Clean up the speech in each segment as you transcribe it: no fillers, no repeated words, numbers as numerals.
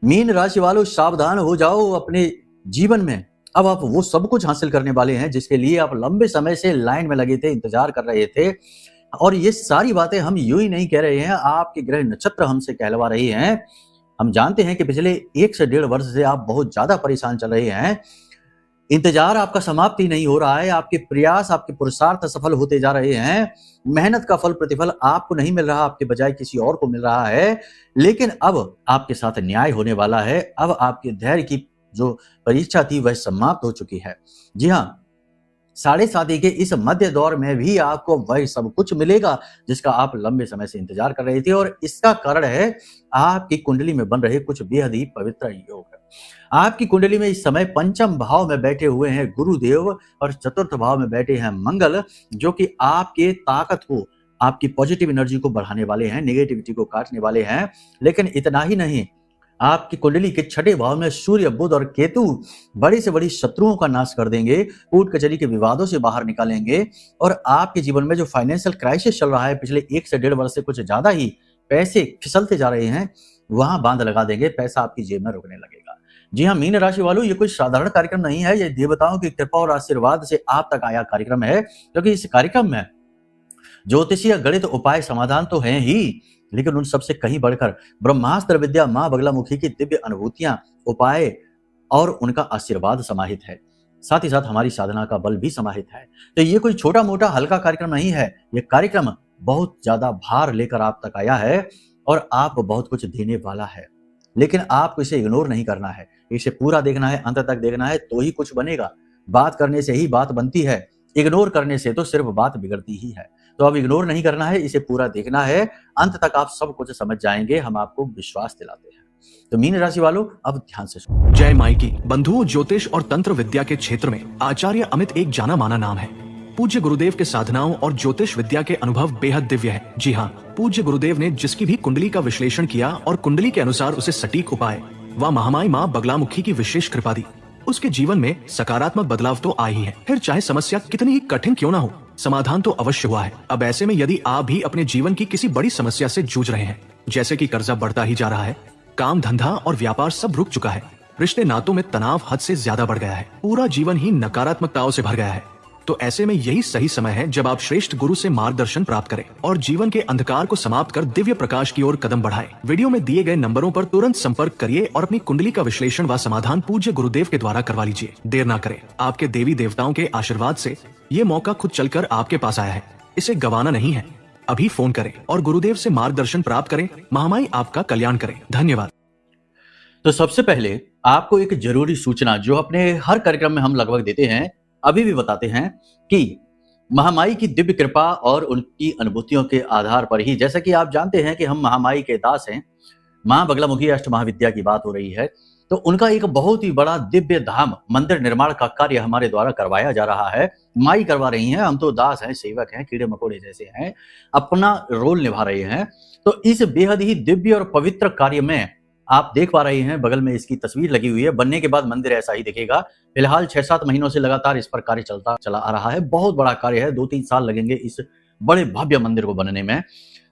Mean राशि वालों, सावधान हो जाओ अपने जीवन में। अब आप वो सब कुछ हासिल करने वाले हैं जिसके लिए आप लंबे समय से लाइन में लगे थे, इंतजार कर रहे थे। और ये सारी बातें हम यूं ही नहीं कह रहे हैं, आपके ग्रह नक्षत्र हमसे कहलवा रही हैं। हम जानते हैं कि पिछले 1 से 1.5 वर्ष से आप बहुत ज्यादा परेशान चल रहे हैं। इंतजार आपका समाप्त ही नहीं हो रहा है, आपके प्रयास, आपके पुरुषार्थ सफल होते जा रहे हैं। मेहनत का फल, प्रतिफल आपको नहीं मिल रहा, आपके बजाय किसी और को मिल रहा है। लेकिन अब आपके साथ न्याय होने वाला है। अब आपके धैर्य की जो परीक्षा थी वह समाप्त हो चुकी है। जी हाँ, 7.5 के इस मध्य दौर में भी आपको वही सब कुछ मिलेगा जिसका आप लंबे समय से इंतजार कर रहे थे, और इसका कारण है आपकी कुंडली में बन रहे कुछ बेहद ही पवित्र योग। आपकी कुंडली में इस समय पंचम भाव में बैठे हुए हैं गुरुदेव और चतुर्थ भाव में बैठे हैं मंगल, जो कि आपके ताकत को, आपकी पॉजिटिव एनर्जी को बढ़ाने वाले हैं, नेगेटिविटी को काटने वाले हैं। लेकिन इतना ही नहीं, आपकी कुंडली के 6ठे भाव में सूर्य, बुध और केतु बड़ी से बड़ी शत्रुओं का नाश कर देंगे, कोर्ट कचहरी के विवादों से बाहर निकालेंगे। और आपके जीवन में जो फाइनेंशियल क्राइसिस चल रहा है पिछले 1 से 1.5 वर्ष से, कुछ ज्यादा ही पैसे फिसलते जा रहे हैं, वहां बांध लगा देंगे, पैसा आपकी जेब में रुकने लगेगा। जी हाँ, मीन राशि वालों, ये कोई साधारण कार्यक्रम नहीं है, ये देवताओं की कृपा और आशीर्वाद से आप तक आया कार्यक्रम है। क्योंकि इस कार्यक्रम में ज्योतिषीय, गणित, उपाय, समाधान तो हैं ही, लेकिन उन सबसे कहीं बढ़कर ब्रह्मास्त्र विद्या, मां बगलामुखी की दिव्य अनुभूतियां, उपाय और उनका आशीर्वाद समाहित है। साथ ही साथ हमारी साधना का बल भी समाहित है। तो ये कोई छोटा मोटा हल्का कार्यक्रम नहीं है, ये कार्यक्रम बहुत ज्यादा भार लेकर आप तक आया है और आपको बहुत कुछ देने वाला है। लेकिन आपको इसे इग्नोर नहीं करना है, इसे पूरा देखना है, अंत तक देखना है, तो ही कुछ बनेगा। बात करने से ही बात बनती है, इग्नोर करने से तो सिर्फ बात बिगड़ती ही है। तो अब इग्नोर नहीं करना है, इसे पूरा देखना है, अंत तक आप सब कुछ समझ जाएंगे, हम आपको विश्वास दिलाते हैं। तो मीन राशि वालों, अब ध्यान से सुनो। जय माई की बंधुओं, ज्योतिष और तंत्र विद्या के क्षेत्र में आचार्य अमित एक जाना माना नाम है। पूज्य गुरुदेव के साधनाओं और ज्योतिष विद्या के अनुभव बेहद दिव्य है। जी हाँ, पूज्य गुरुदेव ने जिसकी भी कुंडली का विश्लेषण किया और कुंडली के अनुसार उसे सटीक उपाय व महामाई माँ बगलामुखी की विशेष कृपा दी, उसके जीवन में सकारात्मक बदलाव तो आ ही है। फिर चाहे समस्या कितनी ही कठिन क्यों ना हो, समाधान तो अवश्य हुआ है। अब ऐसे में यदि आप भी अपने जीवन की किसी बड़ी समस्या से जूझ रहे हैं, जैसे कि कर्जा बढ़ता ही जा रहा है, काम धंधा और व्यापार सब रुक चुका है, रिश्ते नातों में तनाव हद से ज्यादा बढ़ गया है, पूरा जीवन ही नकारात्मकताओं से भर गया है, तो ऐसे में यही सही समय है जब आप श्रेष्ठ गुरु से मार्गदर्शन प्राप्त करें और जीवन के अंधकार को समाप्त कर दिव्य प्रकाश की ओर कदम बढ़ाएं। वीडियो में दिए गए नंबरों पर तुरंत संपर्क करिए और अपनी कुंडली का विश्लेषण व समाधान पूज्य गुरुदेव के द्वारा करवा लीजिए। देर ना करें, आपके देवी देवताओं के आशीर्वाद से ये मौका खुद चलकर आपके पास आया है, इसे गंवाना नहीं है। अभी फोन करें और गुरुदेव से मार्गदर्शन प्राप्त करें। महामाई आपका कल्याण करें। धन्यवाद। तो सबसे पहले आपको एक जरूरी सूचना, जो अपने हर कार्यक्रम में हम लगभग देते हैं, अभी भी बताते हैं कि महामाई की दिव्य कृपा और उनकी अनुभूतियों के आधार पर ही, जैसा कि आप जानते हैं कि हम महामाई के दास हैं, मां बगलामुखी अष्ट महाविद्या की बात हो रही है, तो उनका एक बहुत ही बड़ा दिव्य धाम मंदिर निर्माण का कार्य हमारे द्वारा करवाया जा रहा है। माई करवा रही हैं, हम तो दास हैं, सेवक हैं, कीड़े मकोड़े जैसे हैं, अपना रोल निभा रहे हैं। तो इस बेहद ही दिव्य और पवित्र कार्य में आप देख पा रहे हैं, बगल में इसकी तस्वीर लगी हुई है। बनने के बाद मंदिर ऐसा ही दिखेगा। फिलहाल 6-7 महीनों से लगातार इस पर कार्य चला आ रहा है। बहुत बड़ा कार्य है, 2-3 साल लगेंगे इस बड़े भव्य मंदिर को बनने में।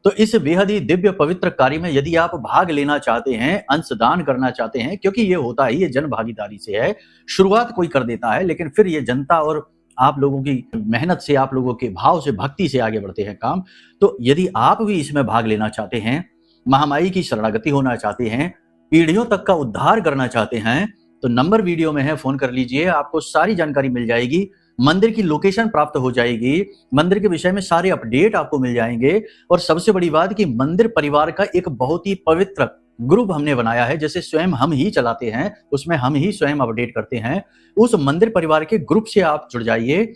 तो इस बेहद ही दिव्य पवित्र कार्य में यदि आप भाग लेना चाहते हैं, अंशदान करना चाहते हैं, क्योंकि ये होता ही, ये जन भागीदारी से है। शुरुआत कोई कर देता है, लेकिन फिर ये जनता और आप लोगों की मेहनत से, आप लोगों के भाव से, भक्ति से आगे बढ़ते हैं काम। तो यदि आप भी इसमें भाग लेना चाहते हैं, महामाई की शरणागति होना चाहते हैं, पीढ़ियों तक का उद्धार करना चाहते हैं, तो नंबर वीडियो में है, फोन कर लीजिए, आपको सारी जानकारी मिल जाएगी। मंदिर की लोकेशन प्राप्त हो जाएगी, मंदिर के विषय में सारे अपडेट आपको मिल जाएंगे। और सबसे बड़ी बात कि मंदिर परिवार का एक बहुत ही पवित्र ग्रुप हमने बनाया है, जैसे स्वयं हम ही चलाते हैं, उसमें हम ही स्वयं अपडेट करते हैं। उस मंदिर परिवार के ग्रुप से आप जुड़ जाइए,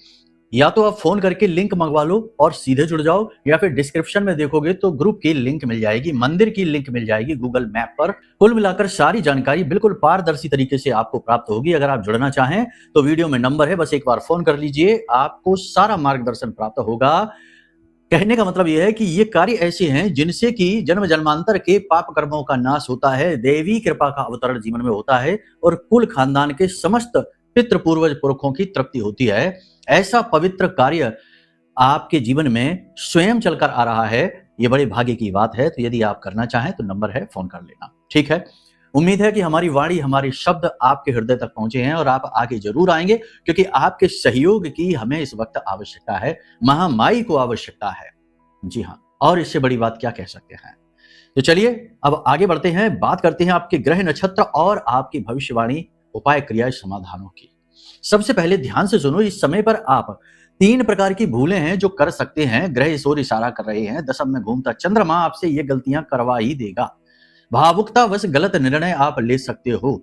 या तो आप फोन करके लिंक मंगवा लो और सीधे जुड़ जाओ, या फिर डिस्क्रिप्शन में देखोगे तो ग्रुप की लिंक मिल जाएगी, मंदिर की लिंक मिल जाएगी गूगल मैप पर। कुल मिलाकर सारी जानकारी बिल्कुल पारदर्शी तरीके से आपको प्राप्त होगी। अगर आप जुड़ना चाहें तो वीडियो में नंबर है, बस एक बार फोन कर लीजिए, आपको सारा मार्गदर्शन प्राप्त होगा। कहने का मतलब यह है कि ये कार्य ऐसे हैं जिनसे कि जन्म जन्मांतर के पाप कर्मों का नाश होता है, देवी कृपा का अवतरण जीवन में होता है और कुल खानदान के समस्त पितृ पूर्वज पुरखों की तृप्ति होती है। ऐसा पवित्र कार्य आपके जीवन में स्वयं चलकर आ रहा है, ये बड़े भाग्य की बात है। तो यदि आप करना चाहें तो नंबर है, फोन कर लेना, ठीक है। उम्मीद है कि हमारी वाणी, हमारे शब्द आपके हृदय तक पहुंचे हैं और आप आगे जरूर आएंगे, क्योंकि आपके सहयोग की हमें इस वक्त आवश्यकता है, महामाई को आवश्यकता है। जी हाँ, और इससे बड़ी बात क्या कह सकते हैं। तो चलिए अब आगे बढ़ते हैं, बात करते हैं आपके ग्रह नक्षत्र और आपकी भविष्यवाणी, उपाय, क्रिया, समाधानों की। सबसे पहले ध्यान से सुनो, इस समय पर आप 3 प्रकार की भूलें हैं जो कर सकते हैं। ग्रह इस ओर इशारा कर रहे हैं, दशम में घूमता चंद्रमा आपसे ये गलतियां करवा ही देगा। भावुकतावश गलत निर्णय आप ले सकते हो।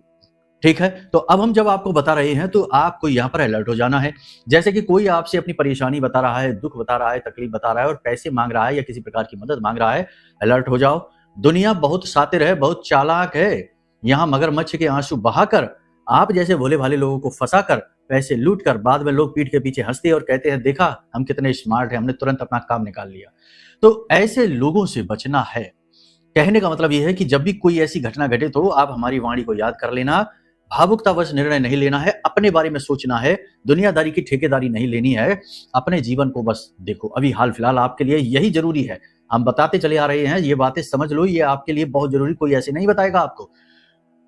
ठीक है, तो अब हम जब आपको बता रहे हैं तो आपको यहाँ पर अलर्ट हो जाना है। जैसे कि कोई आपसे अपनी परेशानी बता रहा है, दुख बता रहा है, तकलीफ बता रहा है और पैसे मांग रहा है या किसी प्रकार की मदद मांग रहा है, अलर्ट हो जाओ। दुनिया बहुत शातिर है, बहुत चालाक है। यहाँ मगरमच्छ के आंसू बहाकर, आप जैसे भोले भाले लोगों को फंसाकर, पैसे लूट कर, बाद में लोग पीठ के पीछे हंसते और कहते हैं देखा हम कितने स्मार्ट हैं, हमने तुरंत अपना काम निकाल लिया। तो ऐसे लोगों से बचना है। कहने का मतलब यह है कि जब भी कोई ऐसी घटना घटे तो आप हमारी वाणी को याद कर लेना। भावुकतावश निर्णय नहीं लेना है, अपने बारे में सोचना है, दुनियादारी की ठेकेदारी नहीं लेनी है। अपने जीवन को बस देखो, अभी हाल फिलहाल आपके लिए यही जरूरी है। हम बताते चले आ रहे हैं, ये बातें समझ लो, ये आपके लिए बहुत जरूरी, कोई ऐसे नहीं बताएगा आपको।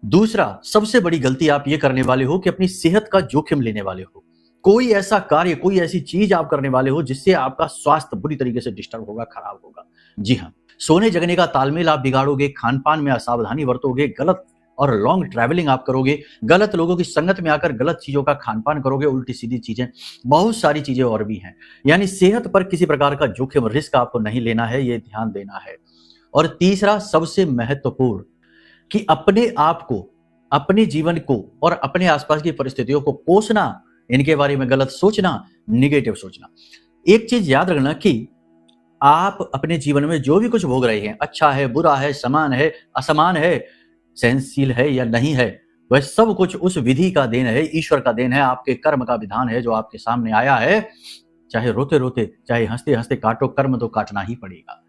दूसरा, सबसे बड़ी गलती आप ये करने वाले हो कि अपनी सेहत का जोखिम लेने वाले हो। कोई ऐसा कार्य, कोई ऐसी चीज आप करने वाले हो जिससे आपका स्वास्थ्य बुरी तरीके से डिस्टर्ब होगा, खराब होगा। जी हाँ, सोने जगने का तालमेल आप बिगाड़ोगे, खान पान में असावधानी बरतोगे, गलत और लॉन्ग ट्रैवलिंग आप करोगे, गलत लोगों की संगत में आकर गलत चीजों का खान पान करोगे, उल्टी सीधी चीजें, बहुत सारी चीजें और भी हैं। यानी सेहत पर किसी प्रकार का जोखिम, रिस्क आपको नहीं लेना है, ये ध्यान देना है। और तीसरा, सबसे महत्वपूर्ण, कि अपने आप को, अपने जीवन को और अपने आसपास की परिस्थितियों को कोसना, इनके बारे में गलत सोचना, निगेटिव सोचना। एक चीज याद रखना कि आप अपने जीवन में जो भी कुछ भोग रहे हैं, अच्छा है, बुरा है, समान है, असमान है, सहनशील है या नहीं है, वह सब कुछ उस विधि का देन है, ईश्वर का देन है, आपके कर्म का विधान है जो आपके सामने आया है। चाहे रोते रोते, चाहे हंसते हंसते काटो, कर्म तो काटना ही पड़ेगा।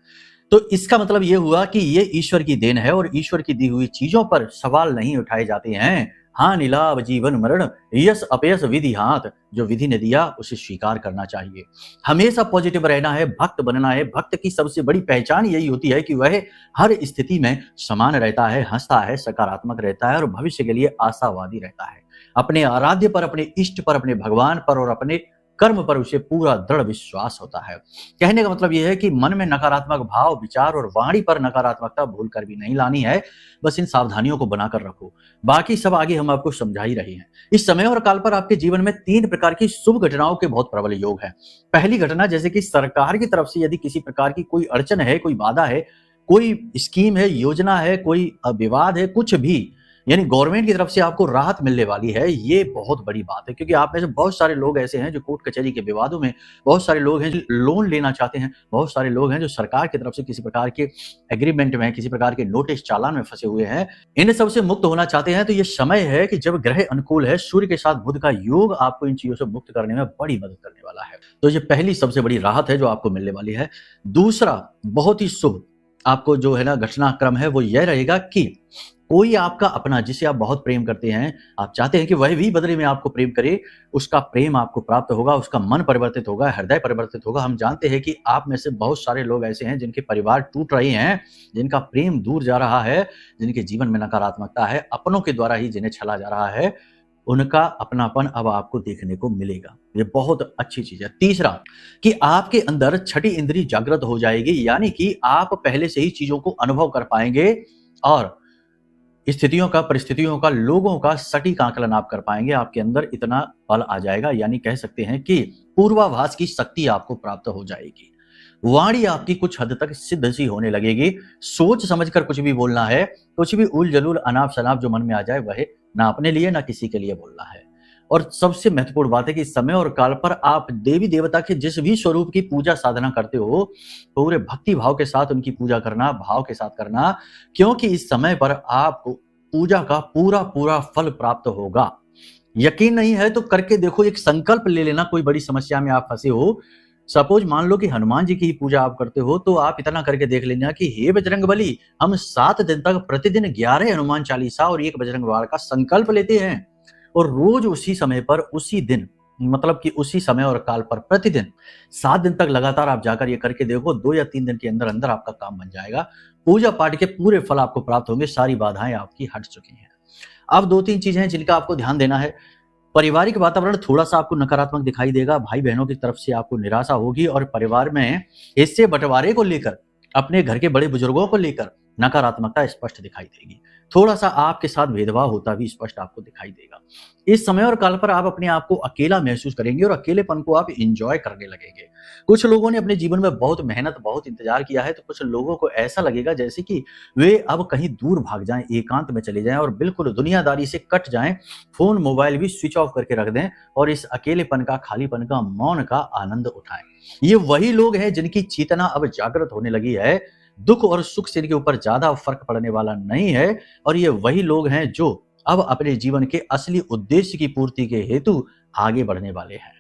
तो इसका मतलब यह हुआ कि ये ईश्वर की देन है और ईश्वर की दी हुई चीजों पर सवाल नहीं उठाए जाते हैं। हानि लाभ जीवन मरण, यश अपयश विधि हाथ, जो विधि ने दिया उसे स्वीकार करना चाहिए। हमेशा पॉजिटिव रहना है, भक्त बनना है। भक्त की सबसे बड़ी पहचान यही होती है कि वह हर स्थिति में समान रहता है, हंसता है, सकारात्मक रहता है और भविष्य के लिए आशावादी रहता है। अपने आराध्य पर, अपने इष्ट पर, अपने भगवान पर और अपने कर्म पर उसे पूरा दृढ़ विश्वास होता है। कहने का मतलब यह है कि मन में नकारात्मक भाव, विचार और वाणी पर नकारात्मकता भूल कर भी नहीं लानी है। बस इन सावधानियों को बनाकर रखो, बाकी सब आगे हम आपको समझा ही रहे हैं। इस समय और काल पर आपके जीवन में 3 प्रकार की शुभ घटनाओं के बहुत प्रबल योग है। पहली घटना, जैसे कि सरकार की तरफ से यदि किसी प्रकार की कोई अड़चन है, कोई बाधा है, कोई स्कीम है, योजना है, कोई विवाद है, कुछ भी, यानी गवर्नमेंट की तरफ से आपको राहत मिलने वाली है। ये बहुत बड़ी बात है, क्योंकि आप में से बहुत सारे लोग ऐसे हैं जो कोर्ट कचहरी के विवादों में, बहुत सारे लोग हैं जो लोन लेना चाहते हैं, बहुत सारे लोग हैं जो सरकार की तरफ से किसी प्रकार के एग्रीमेंट में, किसी प्रकार के नोटिस चालान में फंसे हुए हैं। इन सब से मुक्त होना चाहते हैं। तो ये समय है कि जब ग्रह अनुकूल है, सूर्य के साथ बुध का योग आपको इन चीजों से मुक्त करने में बड़ी मदद करने वाला है। तो ये पहली सबसे बड़ी राहत है जो आपको मिलने वाली है। दूसरा, बहुत ही शुभ आपको जो है ना घटनाक्रम है, वो यह रहेगा कि कोई आपका अपना, जिसे आप बहुत प्रेम करते हैं, आप चाहते हैं कि वह भी बदले में आपको प्रेम करे, उसका प्रेम आपको प्राप्त होगा, उसका मन परिवर्तित होगा, हृदय परिवर्तित होगा। हम जानते हैं कि आप में से बहुत सारे लोग ऐसे हैं जिनके परिवार टूट रहे हैं, जिनका प्रेम दूर जा रहा है, जिनके जीवन में नकारात्मकता है, अपनों के द्वारा ही जिन्हें छला जा रहा है, उनका अपनापन अब आपको देखने को मिलेगा। ये बहुत अच्छी चीज है। तीसरा, कि आपके अंदर छठी इंद्री जागृत हो जाएगी, यानी कि आप पहले से ही चीजों को अनुभव कर पाएंगे और स्थितियों का, परिस्थितियों का, लोगों का सटीक आकलन आप कर पाएंगे। आपके अंदर इतना बल आ जाएगा, यानी कह सकते हैं कि पूर्वाभास की शक्ति आपको प्राप्त हो जाएगी। वाणी आपकी कुछ हद तक सिद्ध सी होने लगेगी। सोच समझकर कुछ भी बोलना है, कुछ भी उल जलूल अनाप शनाप जो मन में आ जाए वह ना अपने लिए ना किसी के लिए बोलना है। और सबसे महत्वपूर्ण बात है कि समय और काल पर आप देवी देवता के जिस भी स्वरूप की पूजा साधना करते हो, पूरे भक्ति भाव के साथ उनकी पूजा करना, भाव के साथ करना, क्योंकि इस समय पर आपको पूजा का पूरा पूरा फल प्राप्त होगा। यकीन नहीं है तो करके देखो, एक संकल्प ले लेना। कोई बड़ी समस्या में आप फंसे हो, सपोज मान लो कि हनुमान जी की ही पूजा आप करते हो, तो आप इतना करके देख लेना कि हे बजरंगबली, हम 7 दिन तक प्रतिदिन 11 हनुमान चालीसा और 1 बजरंग बाण का संकल्प लेते हैं और रोज उसी समय पर, उसी दिन मतलब कि उसी समय और काल पर प्रतिदिन 7 दिन तक लगातार आप जाकर ये करके देखो, 2 या 3 दिन के अंदर अंदर आपका काम बन जाएगा। पूजा पाठ के पूरे फल आपको प्राप्त होंगे, सारी बाधाएं आपकी हट चुकी हैं। अब 2-3 चीजें हैं जिनका आपको ध्यान देना है। पारिवारिक वातावरण थोड़ा-सा आपको नकारात्मक दिखाई देगा, भाई-बहनों की तरफ से आपको निराशा होगी और परिवार में हिस्से बँटवारे को लेकर, अपने घर के बड़े बुजुर्गों को लेकर नकारात्मकता स्पष्ट दिखाई देगी। थोड़ा-सा आपके साथ भेदभाव होता भी स्पष्ट आपको दिखाई देगा। इस समय और काल पर आप अपने आप को अकेला महसूस करेंगे और अकेलेपन को आप एन्जॉय करने लगेंगे। कुछ लोगों ने अपने जीवन में बहुत मेहनत, बहुत इंतज़ार किया है, तो कुछ लोगों को ऐसा लगेगा जैसे कि वे अब कहीं दूर भाग जाएँ, एकांत में चले जाएँ और बिल्कुल दुनियादारी से कट जाएँ, फ़ोन, मोबाइल भी स्विच ऑफ करके रख दें और इस अकेलेपन का, खालीपन का, मौन का आनंद उठाएँ। ये वही लोग हैं जिनकी चेतना अब जागृत होने लगी है, दुःख और सुख से इनके ऊपर ज़्यादा फ़र्क पड़ने वाला नहीं है और ये वही लोग हैं जो अब अपने जीवन के असली उद्देश्य की पूर्ति के हेतु आगे बढ़ने वाले हैं।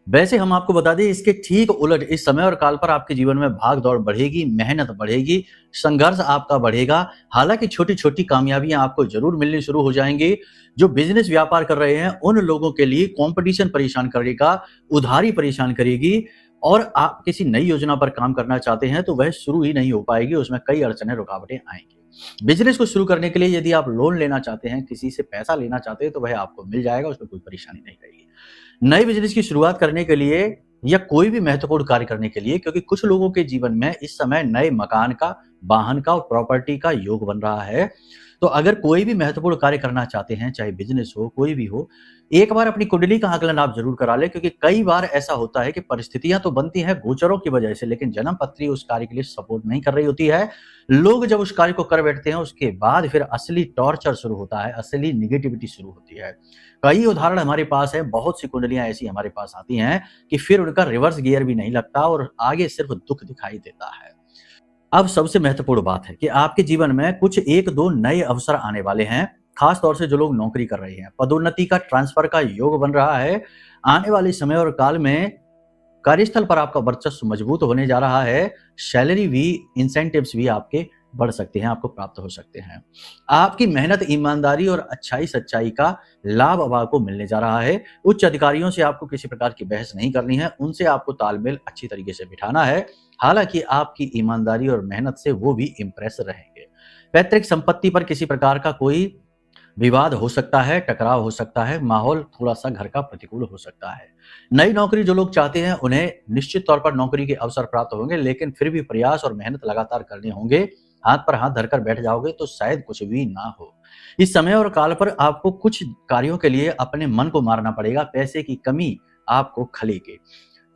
वैसे हम आपको बता दें, इसके ठीक उलट इस समय और काल पर आपके जीवन में भाग-दौड़ बढ़ेगी, मेहनत बढ़ेगी, संघर्ष आपका बढ़ेगा। हालाँकि छोटी-छोटी कामयाबियाँ आपको ज़रूर मिलनी शुरू हो जाएँगी। जो बिज़नेस व्यापार कर रहे हैं, उन लोगों के लिए कॉम्पिटिशन परेशान करेगा, उधारी परेशान करेगी और आप किसी नई योजना पर काम करना चाहते हैं, तो वह शुरू ही नहीं हो पाएगी, उसमें कई अड़चनें, रुकावटें आएँगी। बिज़नेस को शुरू करने के लिए यदि आप लोन लेना चाहते हैं, किसी से पैसा लेना चाहते हैं, तो वह आपको मिल जाएगा, उसमें कोई परेशानी नहीं रहेगी। नए बिज़नेस की शुरुआत करने के लिए या कोई भी महत्वपूर्ण कार्य करने के लिए, क्योंकि कुछ लोगों के जीवन में इस समय नए मकान का, वाहन का और प्रॉपर्टी का योग बन रहा है। तो अगर कोई भी महत्वपूर्ण कार्य करना चाहते हैं, चाहे बिज़नेस हो, कोई भी हो, एक बार अपनी कुंडली का आकलन आप ज़रूर करा लें, क्योंकि कई बार ऐसा होता है कि परिस्थितियाँ तो बनती हैं गोचरों की वजह से, लेकिन जन्म पत्री उस कार्य के लिए सपोर्ट नहीं कर रही होती है। लोग जब उस कार्य को कर बैठते हैं, उसके बाद फिर असली टॉर्चर शुरू होता है, असली नेगेटिविटी शुरू होती है। कई उदाहरण हमारे पास हैं, बहुत सी कुंडलियाँ ऐसी हमारे पास आती हैं कि फिर उनका रिवर्स गियर भी नहीं लगता और आगे सिर्फ दुःख दिखाई देता है। अब सबसे महत्वपूर्ण बात है कि आपके जीवन में कुछ 1-2 नए अवसर आने वाले हैं, खास तौर से जो लोग नौकरी कर रहे हैं। पदोन्नति का, ट्रांसफर का योग बन रहा है। आने वाले समय और काल में कार्यस्थल पर आपका वर्चस्व मजबूत होने जा रहा है। सैलरी भी, इंसेंटिव्स भी आपके बढ़ सकते हैं, आपको प्राप्त हो सकते हैं। आपकी मेहनत, ईमानदारी और अच्छाई, सच्चाई का लाभ अब आपको मिलने जा रहा है। उच्च अधिकारियों से आपको किसी प्रकार की बहस नहीं करनी है, उनसे आपको तालमेल अच्छी तरीके से बिठाना है। हालाँकि आपकी ईमानदारी और मेहनत से वो भी इम्प्रेस रहेंगे। पैतृक संपत्ति पर किसी प्रकार का कोई विवाद हो सकता है, टकराव हो सकता है, माहौल थोड़ा-सा घर का प्रतिकूल हो सकता है। नई नौकरी जो लोग चाहते हैं, उन्हें निश्चित तौर पर नौकरी के अवसर प्राप्त होंगे, लेकिन फिर भी प्रयास और मेहनत लगातार करने होंगे। हाथ पर हाथ धरकर बैठ जाओगे तो शायद कुछ भी ना हो। इस समय और काल पर आपको कुछ कार्यों के लिए अपने मन को मारना पड़ेगा, पैसे की कमी आपको खलेगी।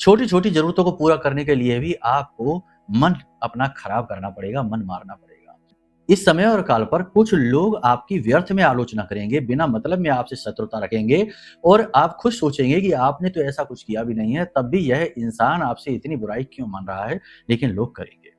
छोटी-छोटी ज़रूरतों को पूरा करने के लिए भी आपको मन अपना खराब करना पड़ेगा, मन मारना पड़ेगा। इस समय और काल पर कुछ लोग आपकी व्यर्थ में आलोचना करेंगे, बिना मतलब में आपसे शत्रुता रखेंगे और आप खुद सोचेंगे कि आपने तो ऐसा कुछ किया भी नहीं है, तब भी यह इंसान आपसे इतनी बुराई क्यों मान रहा है, लेकिन लोग करेंगे।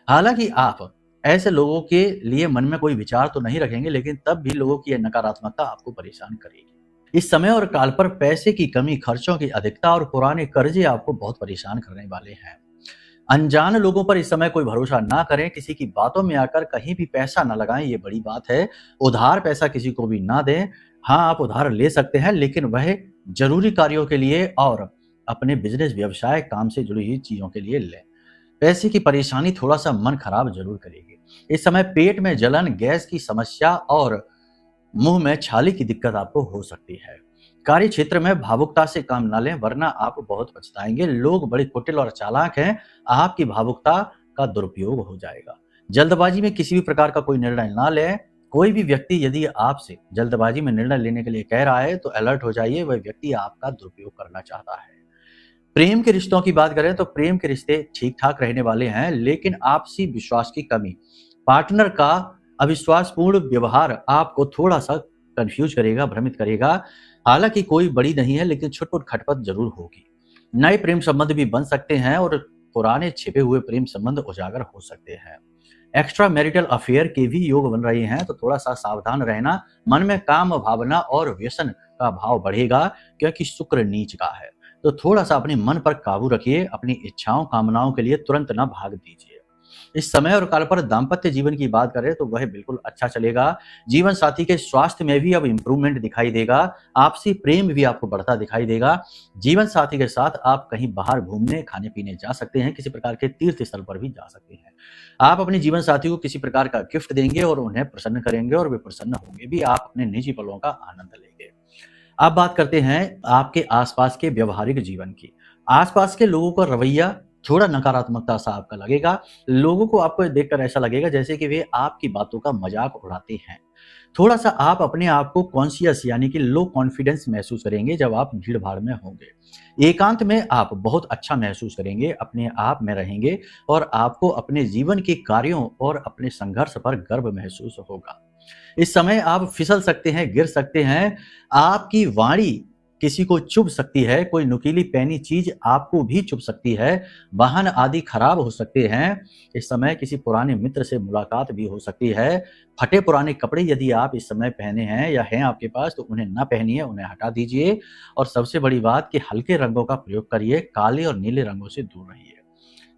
हालाँकि आप ऐसे लोगों के लिए मन में कोई विचार तो नहीं रखेंगे, लेकिन तब भी लोगों की यह नकारात्मकता आपको परेशान करेगी। इस समय और काल पर पैसे की कमी, खर्चों की अधिकता और पुराने कर्जे आपको बहुत परेशान करने वाले हैं। अनजान लोगों पर इस समय कोई भरोसा ना करें, किसी की बातों में आकर कहीं भी पैसा ना लगाएं, ये बड़ी बात है। उधार पैसा किसी को भी ना दें। हाँ, आप उधार ले सकते हैं, लेकिन वह जरूरी कार्यों के लिए और अपने बिजनेस, व्यवसाय, काम से जुड़ी हुई चीजों के लिए लें। पैसे की परेशानी थोड़ा सा मन खराब जरूर करेगी। इस समय पेट में जलन, गैस की समस्या और मुंह में छाले की दिक्कत आपको हो सकती है। कार्य क्षेत्र में भावुकता से काम ना लें, वरना आप बहुत पछताएंगे। लोग बड़े कुटिल और चालाक हैं, आपकी भावुकता का दुरुपयोग हो जाएगा। जल्दबाजी में किसी भी प्रकार का कोई निर्णय ना लें। कोई भी व्यक्ति यदि आपसे जल्दबाजी में निर्णय लेने के लिए कह रहा है तो अलर्ट हो जाइए, वह व्यक्ति आपका दुरुपयोग करना चाहता है। प्रेम के रिश्तों की बात करें तो प्रेम के रिश्ते ठीक ठाक रहने वाले हैं, लेकिन आपसी विश्वास की कमी, पार्टनर का अविश्वासपूर्ण व्यवहार आपको थोड़ा सा कंफ्यूज करेगा, भ्रमित करेगा। हालांकि कोई बड़ी नहीं है, लेकिन छुटपुट खटपट जरूर होगी। नए प्रेम संबंध भी बन सकते हैं और पुराने छिपे हुए प्रेम संबंध उजागर हो सकते हैं। एक्स्ट्रा मैरिटल अफेयर के भी योग बन रहे हैं, तो थोड़ा सा सावधान रहना। मन में काम भावना और व्यसन का भाव बढ़ेगा, क्योंकि शुक्र नीच का है। तो थोड़ा सा अपने मन पर काबू रखिए, अपनी इच्छाओं, कामनाओं के लिए तुरंत न भाग दीजिए। इस समय और काल पर दाम्पत्य जीवन की बात करें तो वह बिल्कुल अच्छा चलेगा। जीवन साथी के स्वास्थ्य में भी अब इंप्रूवमेंट दिखाई देगा। आपसी प्रेम भी आपको बढ़ता दिखाई देगा। जीवन साथी के साथ आप कहीं बाहर घूमने खाने पीने जा सकते हैं, किसी प्रकार के तीर्थ स्थल पर भी जा सकते हैं। आप अपने जीवन साथी को किसी प्रकार का गिफ्ट देंगे और उन्हें प्रसन्न करेंगे और वे प्रसन्न होंगे भी। आप अपने निजी पलों का आनंद लेंगे। अब बात करते हैं आपके आसपास के व्यवहारिक जीवन की। आसपास के लोगों का रवैया थोड़ा नकारात्मकता सा आपका लगेगा। लोगों को आपको देखकर ऐसा लगेगा जैसे कि वे आपकी बातों का मजाक उड़ाते हैं। थोड़ा सा आप अपने आप को कॉन्शियस यानी कि लो कॉन्फिडेंस महसूस करेंगे जब आप भीड़ भाड़ में होंगे। एकांत में आप बहुत अच्छा महसूस करेंगे, अपने आप में रहेंगे और आपको अपने जीवन के कार्यों और अपने संघर्ष पर गर्व महसूस होगा। इस समय आप फिसल सकते हैं, गिर सकते हैं, आपकी वाणी किसी को चुभ सकती है, कोई नुकीली पैनी चीज आपको भी चुभ सकती है, वाहन आदि खराब हो सकते हैं। इस समय किसी पुराने मित्र से मुलाकात भी हो सकती है। फटे पुराने कपड़े यदि आप इस समय पहने हैं या हैं आपके पास तो उन्हें ना पहनिए, उन्हें हटा दीजिए। और सबसे बड़ी बात कि हल्के रंगों का प्रयोग करिए, काले और नीले रंगों से दूर रहिए।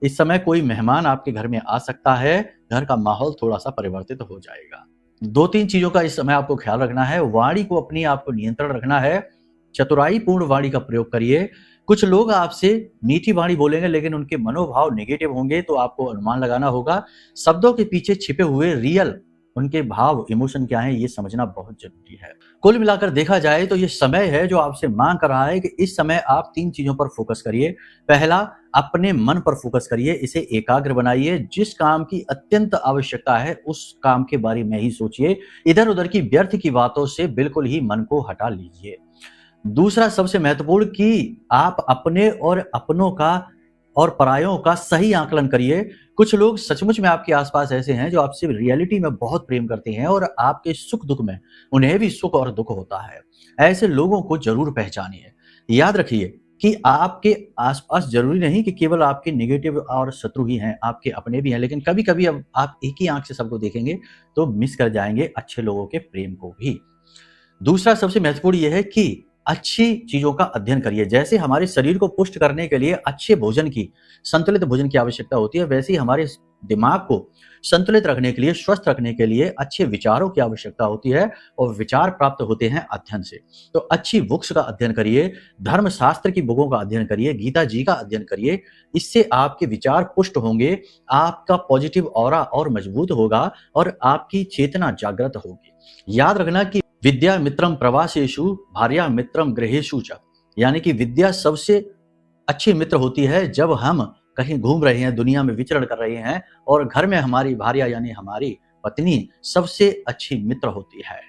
इस समय कोई मेहमान आपके घर में आ सकता है, घर का माहौल थोड़ा सा परिवर्तित हो जाएगा। 2-3 चीजों का इस समय आपको ख्याल रखना है। वाणी को अपनी आपको नियंत्रण रखना है। चतुराईपूर्ण वाणी का प्रयोग करिए। कुछ लोग आपसे मीठी वाणी बोलेंगे लेकिन उनके मनोभाव नेगेटिव होंगे तो आपको अनुमान लगाना होगा। शब्दों के पीछे छिपे हुए रियल उनके भाव इमोशन क्या है ये समझना बहुत जरूरी है। कुल मिलाकर देखा जाए तो ये समय है जो आपसे मांग कर रहा है कि इस समय आप 3 चीजों पर फोकस करिए। पहला, अपने मन पर फोकस करिए, इसे एकाग्र बनाइए। जिस काम की अत्यंत आवश्यकता है उस काम के बारे में ही सोचिए। इधर उधर की व्यर्थ की बातों से बिल्कुल ही मन को हटा लीजिए। दूसरा सबसे महत्वपूर्ण कि आप अपने और अपनों का और परायों का सही आकलन करिए। कुछ लोग सचमुच में आपके आसपास ऐसे हैं जो आपसे रियलिटी में बहुत प्रेम करते हैं और आपके सुख दुख में उन्हें भी सुख और दुख होता है। ऐसे लोगों को जरूर पहचानिए। याद रखिए कि आपके आसपास जरूरी नहीं कि केवल आपके नेगेटिव और शत्रु ही हैं, आपके अपने भी हैं, लेकिन कभी कभी अब आप एक ही आंख से सबको देखेंगे तो मिस कर जाएंगे अच्छे लोगों के प्रेम को भी। दूसरा सबसे महत्वपूर्ण यह है कि अच्छी चीजों का अध्ययन करिए। जैसे हमारे शरीर को पुष्ट करने के लिए अच्छे भोजन की, संतुलित भोजन की आवश्यकता होती है, वैसे ही हमारे दिमाग को संतुलित रखने के लिए, स्वस्थ रखने के लिए अच्छे विचारों की आवश्यकता होती है और विचार प्राप्त होते हैं अध्ययन से। तो अच्छी बुक्स का अध्ययन करिए, धर्मशास्त्र की बुकों का अध्ययन करिए, गीता जी का अध्ययन करिए। इससे आपके विचार पुष्ट होंगे, आपका पॉजिटिव ऑरा और मजबूत होगा और आपकी चेतना जागृत होगी। याद रखना कि विद्या मित्रम प्रवासेषु भार्या मित्रम गृहेषु च, यानी कि विद्या सबसे अच्छी मित्र होती है जब हम कहीं घूम रहे हैं, दुनिया में विचरण कर रहे हैं, और घर में हमारी भार्या यानी हमारी पत्नी सबसे अच्छी मित्र होती है।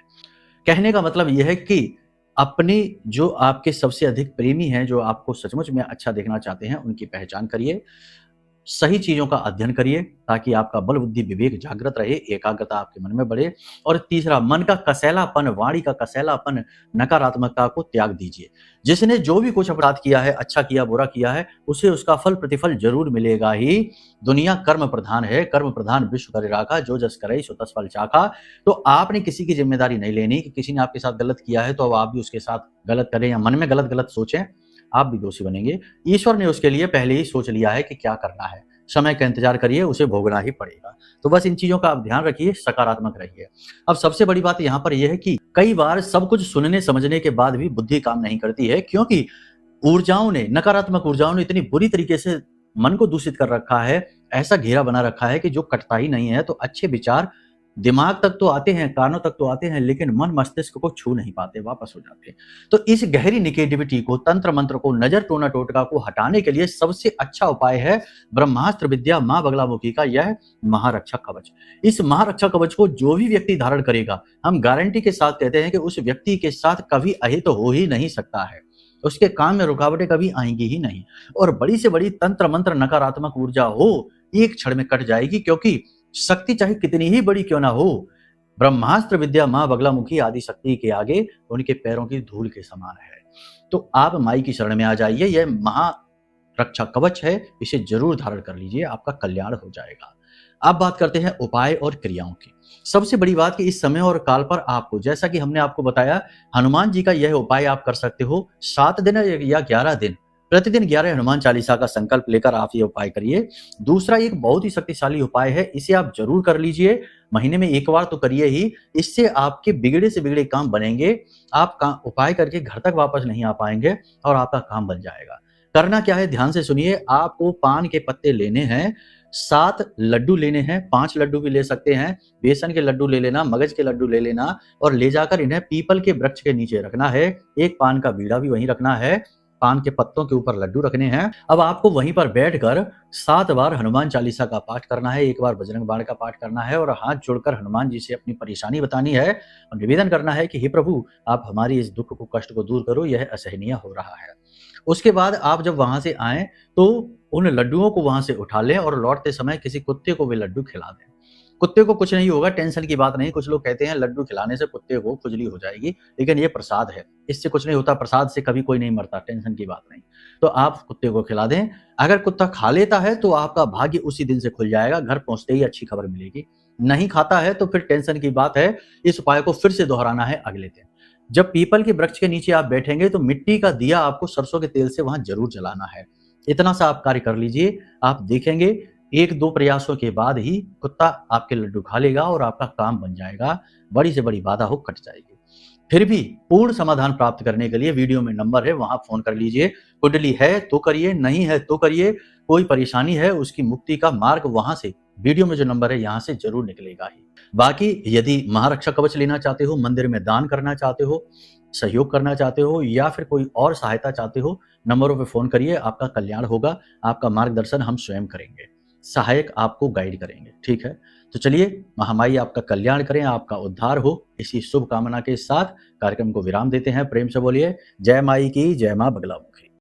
कहने का मतलब यह है कि अपनी जो आपके सबसे अधिक प्रेमी हैं, जो आपको सचमुच में अच्छा देखना चाहते हैं, उनकी पहचान करिए। सही चीजों का अध्ययन करिए ताकि आपका बल बुद्धि विवेक जागृत रहे, एकाग्रता आपके मन में बढ़े। और तीसरा, मन का कसैलापन, वाणी का कसैलापन, नकारात्मकता को त्याग दीजिए। जिसने जो भी कुछ अपराध किया है, अच्छा किया बुरा किया है, उसे उसका फल प्रतिफल जरूर मिलेगा ही। दुनिया कर्म प्रधान है, कर्म प्रधान विश्व करे राखा, जो जस करे सो तस फल चाखा। तो आपने किसी की जिम्मेदारी नहीं लेनी कि किसी ने आपके साथ गलत किया है तो अब आप भी उसके साथ गलत करें या मन में गलत गलत सोचें, आप भी दोषी बनेंगे। ईश्वर ने उसके लिए पहले ही सोच लिया है कि क्या करना है। समय का इंतजार करिए, उसे भोगना ही पड़ेगा। तो बस इन चीजों का आप ध्यान रखिए, सकारात्मक रहिए। अब सबसे बड़ी बात यहाँ पर यह है कि कई बार सब कुछ सुनने समझने के बाद भी बुद्धि काम नहीं करती है, क्योंकि नकारात्मक ऊर्जाओं ने इतनी बुरी तरीके से मन को दूषित कर रखा है, ऐसा घेरा बना रखा है कि जो कटता ही नहीं है। तो अच्छे विचार दिमाग तक तो आते हैं, कानों तक तो आते हैं, लेकिन मन मस्तिष्क को छू नहीं पाते, वापस हो जाते हैं। तो इस गहरी निगेटिविटी को, तंत्र मंत्र को, नजर टोना टोटका को हटाने के लिए सबसे अच्छा उपाय है ब्रह्मास्त्र विद्या मां बगलामुखी का यह महारक्षक कवच। इस महारक्षक कवच को जो भी व्यक्ति धारण करेगा, हम गारंटी के साथ कहते हैं कि उस व्यक्ति के साथ कभी अहित हो ही नहीं सकता है, उसके काम में रुकावटें कभी आएंगी ही नहीं। और बड़ी से बड़ी तंत्र मंत्र नकारात्मक ऊर्जा हो, एक क्षण में कट जाएगी, क्योंकि शक्ति चाहे कितनी ही बड़ी क्यों ना हो, ब्रह्मास्त्र विद्या मां बगलामुखी आदि शक्ति के आगे उनके पैरों की धूल के समान है। तो आप माई की शरण में आ जाइए, यह महारक्षा कवच है, इसे जरूर धारण कर लीजिए, आपका कल्याण हो जाएगा। अब बात करते हैं उपाय और क्रियाओं की। सबसे बड़ी बात कि इस समय और काल पर आपको, जैसा कि हमने आपको बताया, हनुमान जी का यह उपाय आप कर सकते हो 7 दिन या 11 दिन। प्रतिदिन 11 हनुमान चालीसा का संकल्प लेकर आप ये उपाय करिए। दूसरा एक बहुत ही शक्तिशाली उपाय है, इसे आप जरूर कर लीजिए। महीने में एक बार तो करिए ही, इससे आपके बिगड़े से बिगड़े काम बनेंगे। आप उपाय करके घर तक वापस नहीं आ पाएंगे और आपका काम बन जाएगा। करना क्या है, ध्यान से सुनिए। आपको पान के पत्ते लेने हैं, 7 लड्डू लेने हैं, 5 लड्डू भी ले सकते हैं। बेसन के लड्डू ले लेना, मगज के लड्डू ले लेना और ले जाकर इन्हें पीपल के वृक्ष के नीचे रखना है। एक पान का बीड़ा भी वहीं रखना है, पान के पत्तों के ऊपर लड्डू रखने हैं। अब आपको वहीं पर बैठकर 7 बार हनुमान चालीसा का पाठ करना है, 1 बार बजरंग बाण का पाठ करना है और हाथ जोड़कर हनुमान जी से अपनी परेशानी बतानी है और निवेदन करना है कि हे प्रभु, आप हमारी इस दुख को, कष्ट को दूर करो, यह असहनीय हो रहा है। उसके बाद आप जब वहां से आएं तो उन लड्डुओं को वहां से उठा लें और लौटते समय किसी कुत्ते को वे लड्डू खिला दें। कुत्ते को कुछ नहीं होगा, टेंशन की बात नहीं। कुछ लोग कहते हैं लड्डू खिलाने से कुत्ते को खुजली हो जाएगी, लेकिन ये प्रसाद है, इससे कुछ नहीं होता। प्रसाद से कभी कोई नहीं मरता, टेंशन की बात नहीं। तो आप कुत्ते को खिला दें। अगर कुत्ता खा लेता है तो आपका भाग्य उसी दिन से खुल जाएगा, घर पहुंचते ही अच्छी खबर मिलेगी। नहीं खाता है तो फिर टेंशन की बात है। इस उपाय को फिर से दोहराना है अगले दिन। जब पीपल के वृक्ष के नीचे आप बैठेंगे तो मिट्टी का दिया आपको सरसों के तेल से वहां जरूर जलाना है। इतना सा आप कार्य कर लीजिए, आप देखेंगे 1-2 प्रयासों के बाद ही कुत्ता आपके लड्डू खा लेगा और आपका काम बन जाएगा। बड़ी से बड़ी बाधा हो कट जाएगी। फिर भी पूर्ण समाधान प्राप्त करने के लिए वीडियो में नंबर है, वहां फोन कर लीजिए। कुंडली है तो करिए, नहीं है तो करिए। कोई परेशानी है, उसकी मुक्ति का मार्ग वहां से, वीडियो में जो नंबर है यहां से जरूर निकलेगा ही। बाकी यदि महारक्षा कवच लेना चाहते हो, मंदिर में दान करना चाहते हो, सहयोग करना चाहते हो या फिर कोई और सहायता चाहते हो, नंबरों पे फोन करिए। आपका कल्याण होगा, आपका मार्गदर्शन हम स्वयं करेंगे, सहायक आपको गाइड करेंगे। ठीक है, तो चलिए, महामाई आपका कल्याण करें, आपका उद्धार हो। इसी शुभ कामना के साथ कार्यक्रम को विराम देते हैं। प्रेम से बोलिए जय माई की, जय मां बगलामुखी।